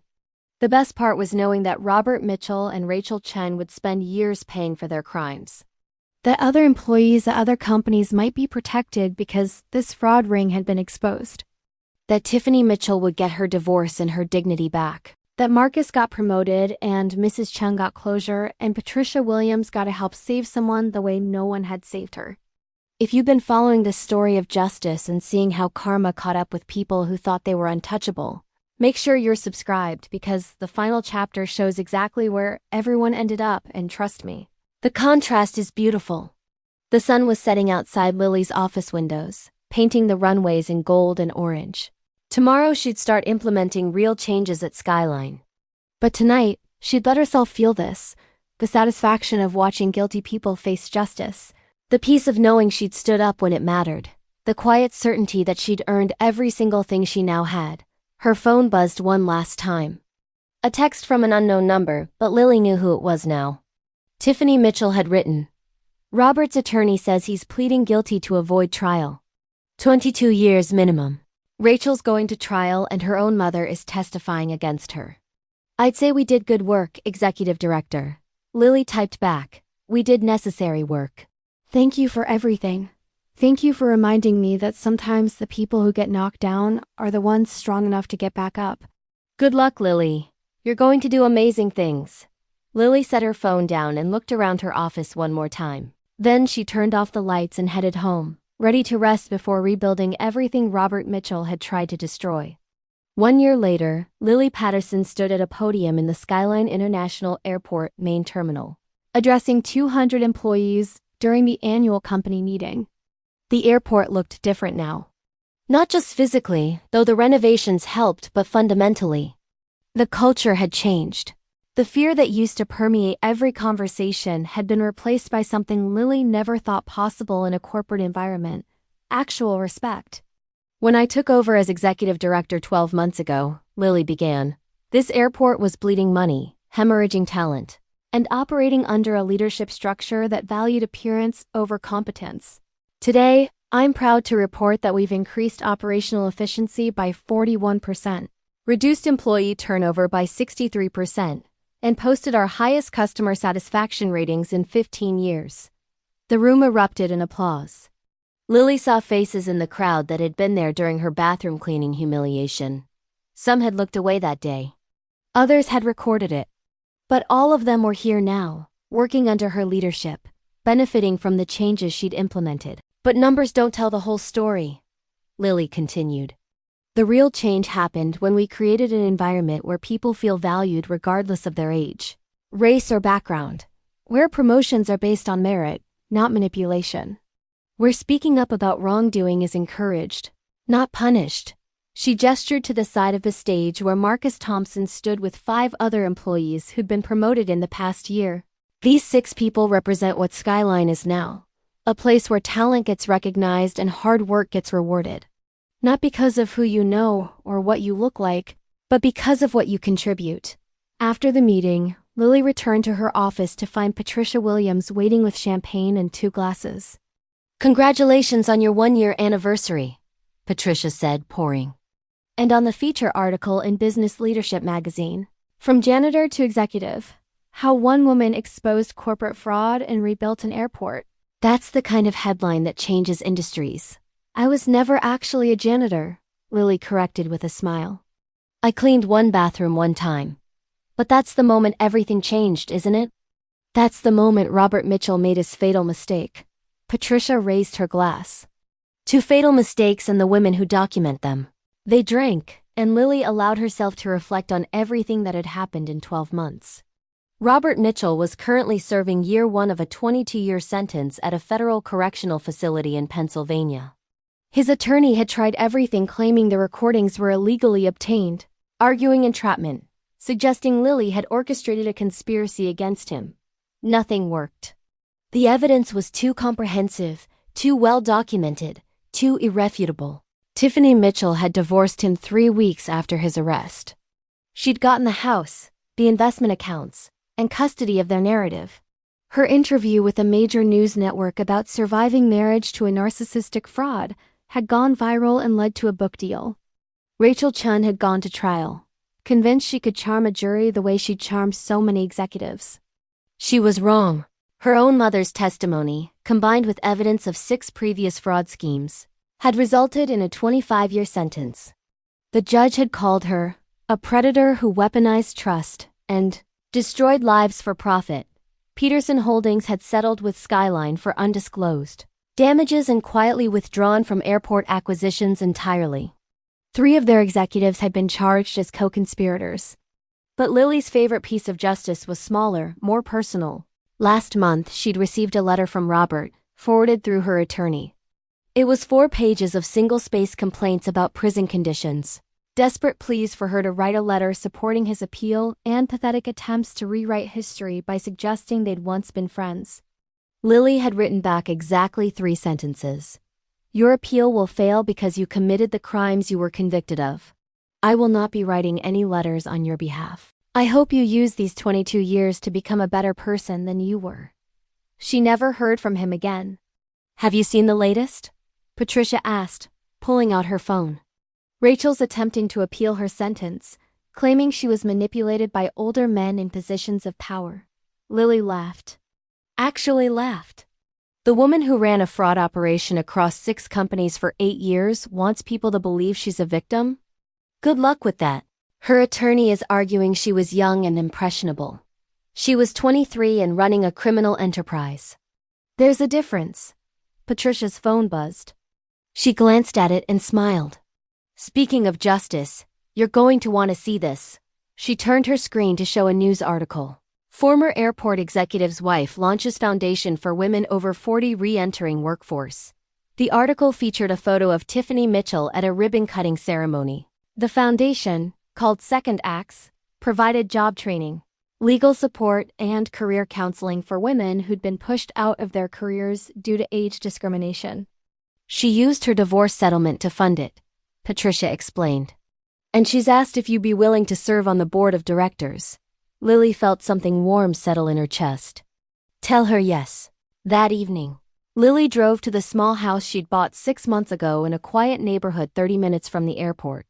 The best part was knowing that Robert Mitchell and Rachel Chen would spend years paying for their crimes. That other employees at other companies might be protected because this fraud ring had been exposed. That Tiffany Mitchell would get her divorce and her dignity back. That Marcus got promoted and Mrs. Chen got closure and Patricia Williams got to help save someone the way no one had saved her. If you've been following this story of justice and seeing how karma caught up with people who thought they were untouchable, make sure you're subscribed because the final chapter shows exactly where everyone ended up, and trust me, the contrast is beautiful. The sun was setting outside Lily's office windows, painting the runways in gold and orange. Tomorrow she'd start implementing real changes at Skyline. But tonight, she'd let herself feel this, the satisfaction of watching guilty people face justice, the peace of knowing she'd stood up when it mattered, the quiet certainty that she'd earned every single thing she now had. Her phone buzzed one last time. A text from an unknown number, but Lily knew who it was now. Tiffany Mitchell had written, "Robert's attorney says he's pleading guilty to avoid trial. 22 years minimum. Rachel's going to trial and her own mother is testifying against her." "I'd say we did good work, Executive Director." Lily typed back, "We did necessary work. Thank you for everything. Thank you for reminding me that sometimes the people who get knocked down are the ones strong enough to get back up." "Good luck, Lily. You're going to do amazing things." Lily set her phone down and looked around her office one more time. Then she turned off the lights and headed home, ready to rest before rebuilding everything Robert Mitchell had tried to destroy. 1 year later, Lily Patterson stood at a podium in the Skyline International Airport main terminal, addressing 200 employees during the annual company meeting. The airport looked different now. Not just physically, though the renovations helped, but fundamentally. The culture had changed. The fear that used to permeate every conversation had been replaced by something Lily never thought possible in a corporate environment: actual respect. "When I took over as executive director 12 months ago," Lily began, "this airport was bleeding money, hemorrhaging talent, and operating under a leadership structure that valued appearance over competence. Today, I'm proud to report that we've increased operational efficiency by 41%, reduced employee turnover by 63%, and posted our highest customer satisfaction ratings in 15 years. The room erupted in applause. Lily saw faces in the crowd that had been there during her bathroom cleaning humiliation. Some had looked away that day. Others had recorded it. But all of them were here now, working under her leadership, benefiting from the changes she'd implemented. "But numbers don't tell the whole story," Lily continued. "The real change happened when we created an environment where people feel valued regardless of their age, race, or background, where promotions are based on merit, not manipulation, where speaking up about wrongdoing is encouraged, not punished." She gestured to the side of the stage where Marcus Thompson stood with 5 other employees who'd been promoted in the past year. "These 6 people represent what Skyline is now, a place where talent gets recognized and hard work gets rewarded. Not because of who you know or what you look like, but because of what you contribute." After the meeting, Lily returned to her office to find Patricia Williams waiting with champagne and 2 glasses. "Congratulations on your 1-year anniversary," Patricia said, pouring. "And on the feature article in Business Leadership magazine. From janitor to executive, how one woman exposed corporate fraud and rebuilt an airport." That's the kind of headline that changes industries. "I was never actually a janitor," Lily corrected with a smile. "I cleaned 1 bathroom 1 time. But that's the moment everything changed, isn't it? That's the moment Robert Mitchell made his fatal mistake." Patricia raised her glass. "To fatal mistakes and the women who document them." They drank, and Lily allowed herself to reflect on everything that had happened in 12 months. Robert Mitchell was currently serving year 1 of a 22-year sentence at a federal correctional facility in Pennsylvania. His attorney had tried everything, claiming the recordings were illegally obtained, arguing entrapment, suggesting Lily had orchestrated a conspiracy against him. Nothing worked. The evidence was too comprehensive, too well documented, too irrefutable. Tiffany Mitchell had divorced him 3 weeks after his arrest. She'd gotten the house, the investment accounts, and custody of their narrative. Her interview with a major news network about surviving marriage to a narcissistic fraud had gone viral and led to a book deal. Rachel Chen had gone to trial. convinced she could charm a jury the way she'd charmed so many executives. She was wrong. Her own mother's testimony, combined with evidence of 6 previous fraud schemes, had resulted in a 25-year sentence. The judge had called her a predator who weaponized trust and destroyed lives for profit. Peterson Holdings had settled with Skyline for undisclosed damages and quietly withdrawn from airport acquisitions entirely. 3 of their executives had been charged as co-conspirators. But Lily's favorite piece of justice was smaller, more personal. Last month, she'd received a letter from Robert, forwarded through her attorney. It was 4 pages of single-space complaints about prison conditions, desperate pleas for her to write a letter supporting his appeal, and pathetic attempts to rewrite history by suggesting they'd once been friends. Lily had written back exactly 3 sentences. Your appeal will fail because you committed the crimes you were convicted of. I will not be writing any letters on your behalf. I hope you use these 22 years to become a better person than you were. She never heard from him again. Have you seen the latest? Patricia asked, pulling out her phone. Rachel's attempting to appeal her sentence, claiming she was manipulated by older men in positions of power. Lily laughed. Actually laughed. The woman who ran a fraud operation across 6 companies for 8 years wants people to believe she's a victim? Good luck with that. Her attorney is arguing she was young and impressionable. She was 23 and running a criminal enterprise. There's a difference. Patricia's phone buzzed. She glanced at it and smiled. Speaking of justice, you're going to want to see this. She turned her screen to show a news article. Former airport executive's wife launches foundation for women over 40 re-entering workforce. The article featured a photo of Tiffany Mitchell at a ribbon-cutting ceremony. The foundation, called Second Acts, provided job training, legal support, and career counseling for women who'd been pushed out of their careers due to age discrimination. She used her divorce settlement to fund it, Patricia explained. And she's asked if you'd be willing to serve on the board of directors. Lily felt something warm settle in her chest. Tell her yes. That evening, Lily drove to the small house she'd bought 6 months ago in a quiet neighborhood 30 minutes from the airport.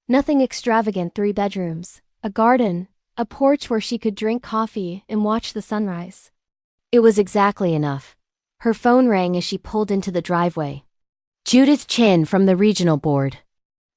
Nothing extravagant, 3 bedrooms, a garden, a porch where she could drink coffee and watch the sunrise. It was exactly enough. Her phone rang as she pulled into the driveway. Judith Chin from the regional board.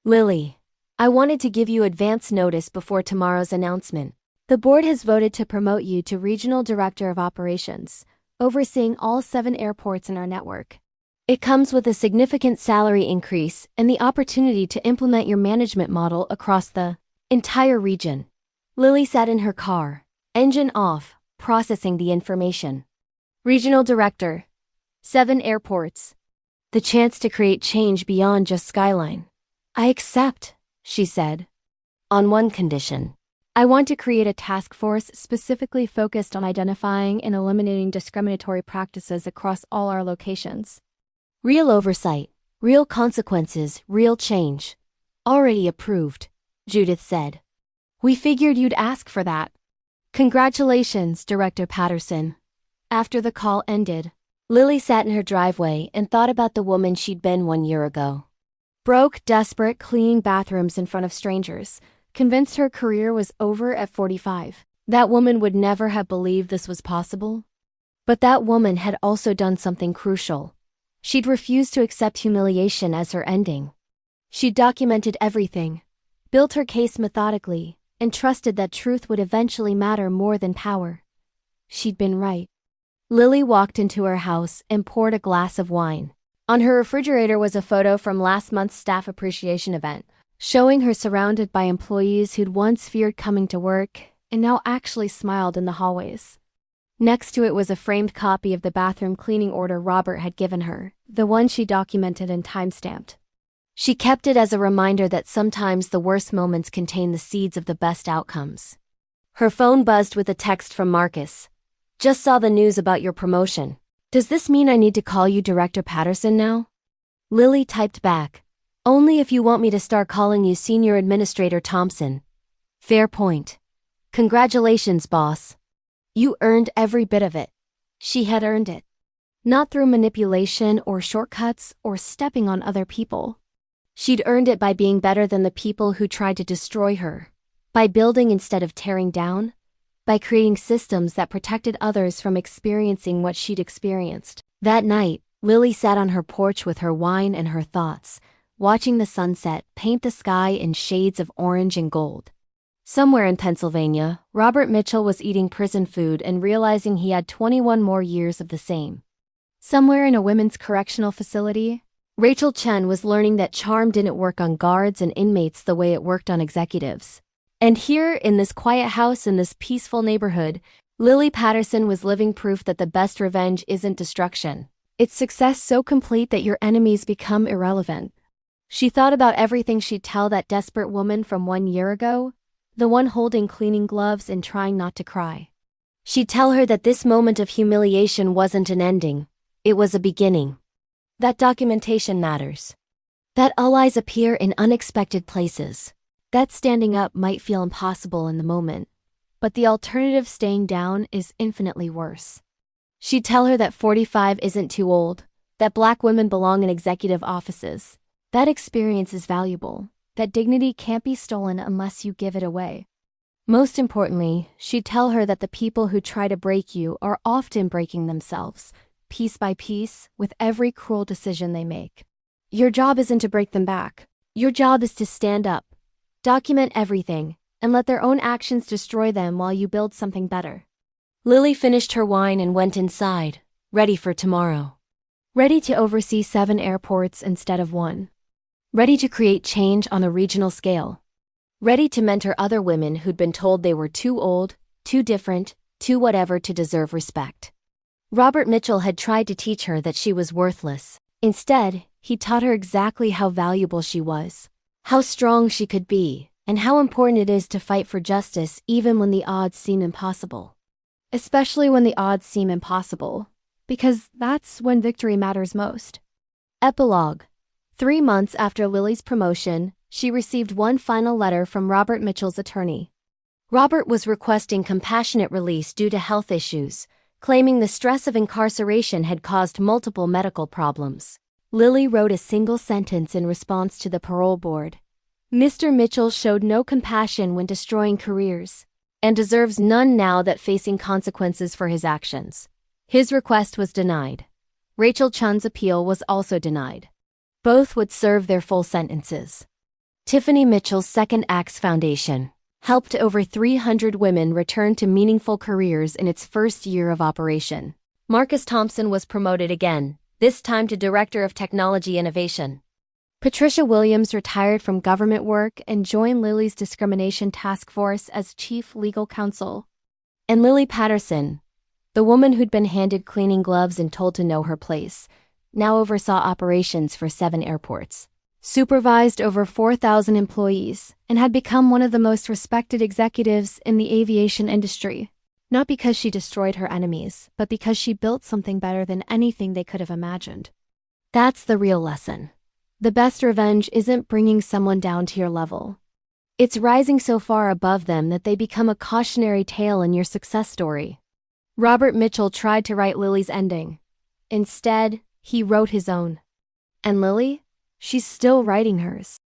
Lily, I wanted to give you advance notice before tomorrow's announcement. The board has voted to promote you to Regional Director of Operations, overseeing all 7 airports in our network. It comes with a significant salary increase and the opportunity to implement your management model across the entire region. Lily sat in her car, engine off, processing the information. Regional Director. 7 airports. The chance to create change beyond just Skyline. I accept, she said. On one condition. I want to create a task force specifically focused on identifying and eliminating discriminatory practices across all our locations. Real oversight, real consequences, real change. Already approved, Judith said. We figured you'd ask for that. Congratulations, Director Patterson. After the call ended, Lily sat in her driveway and thought about the woman she'd been 1 year ago. Broke, desperate, cleaning bathrooms in front of strangers, convinced her career was over at 45. That woman would never have believed this was possible. But that woman had also done something crucial. She'd refused to accept humiliation as her ending. She'd documented everything, built her case methodically, and trusted that truth would eventually matter more than power. She'd been right. Lily walked into her house and poured a glass of wine. On her refrigerator was a photo from last month's staff appreciation event, showing her surrounded by employees who'd once feared coming to work and now actually smiled in the hallways. Next to it was a framed copy of the bathroom cleaning order Robert had given her, the one she documented and timestamped. She kept it as a reminder that sometimes the worst moments contain the seeds of the best outcomes. Her phone buzzed with a text from Marcus. Just saw the news about your promotion. Does this mean I need to call you Director Patterson now? Lily typed back. Only if you want me to start calling you Senior Administrator Thompson. Fair point. Congratulations, boss. You earned every bit of it. She had earned it. Not through manipulation or shortcuts or stepping on other people. She'd earned it by being better than the people who tried to destroy her. By building instead of tearing down? By creating systems that protected others from experiencing what she'd experienced. That night, Lily sat on her porch with her wine and her thoughts, watching the sunset paint the sky in shades of orange and gold. Somewhere in Pennsylvania, Robert Mitchell was eating prison food and realizing he had 21 more years of the same. Somewhere in a women's correctional facility, Rachel Chen was learning that charm didn't work on guards and inmates the way it worked on executives. And here, in this quiet house in this peaceful neighborhood, Lily Patterson was living proof that the best revenge isn't destruction. It's success so complete that your enemies become irrelevant. She thought about everything she'd tell that desperate woman from 1 year ago, the one holding cleaning gloves and trying not to cry. She'd tell her that this moment of humiliation wasn't an ending, it was a beginning. That documentation matters. That allies appear in unexpected places. That standing up might feel impossible in the moment, but the alternative, staying down, is infinitely worse. She'd tell her that 45 isn't too old, that Black women belong in executive offices, that experience is valuable, that dignity can't be stolen unless you give it away. Most importantly, she'd tell her that the people who try to break you are often breaking themselves, piece by piece, with every cruel decision they make. Your job isn't to break them back. Your job is to stand up, document everything, and let their own actions destroy them while you build something better. Lily finished her wine and went inside, ready for tomorrow. Ready to oversee 7 airports instead of 1. Ready to create change on a regional scale. Ready to mentor other women who'd been told they were too old, too different, too whatever to deserve respect. Robert Mitchell had tried to teach her that she was worthless. Instead, he taught her exactly how valuable she was, how strong she could be, and how important it is to fight for justice even when the odds seem impossible. Especially when the odds seem impossible, because that's when victory matters most. Epilogue. 3 months after Lily's promotion, she received one final letter from Robert Mitchell's attorney. Robert was requesting compassionate release due to health issues, claiming the stress of incarceration had caused multiple medical problems. Lily wrote a single sentence in response to the parole board. Mr. Mitchell showed no compassion when destroying careers, and deserves none now that facing consequences for his actions. His request was denied. Rachel Chun's appeal was also denied. Both would serve their full sentences. Tiffany Mitchell's Second Acts Foundation helped over 300 women return to meaningful careers in its first year of operation. Marcus Thompson was promoted again, this time to Director of Technology Innovation. Patricia Williams retired from government work and joined Lily's discrimination task force as chief legal counsel. And Lily Patterson, the woman who'd been handed cleaning gloves and told to know her place, now oversaw operations for 7 airports, supervised over 4,000 employees, and had become one of the most respected executives in the aviation industry. Not because she destroyed her enemies, but because she built something better than anything they could have imagined. That's the real lesson. The best revenge isn't bringing someone down to your level. It's rising so far above them that they become a cautionary tale in your success story. Robert Mitchell tried to write Lily's ending. Instead, he wrote his own. And Lily? She's still writing hers.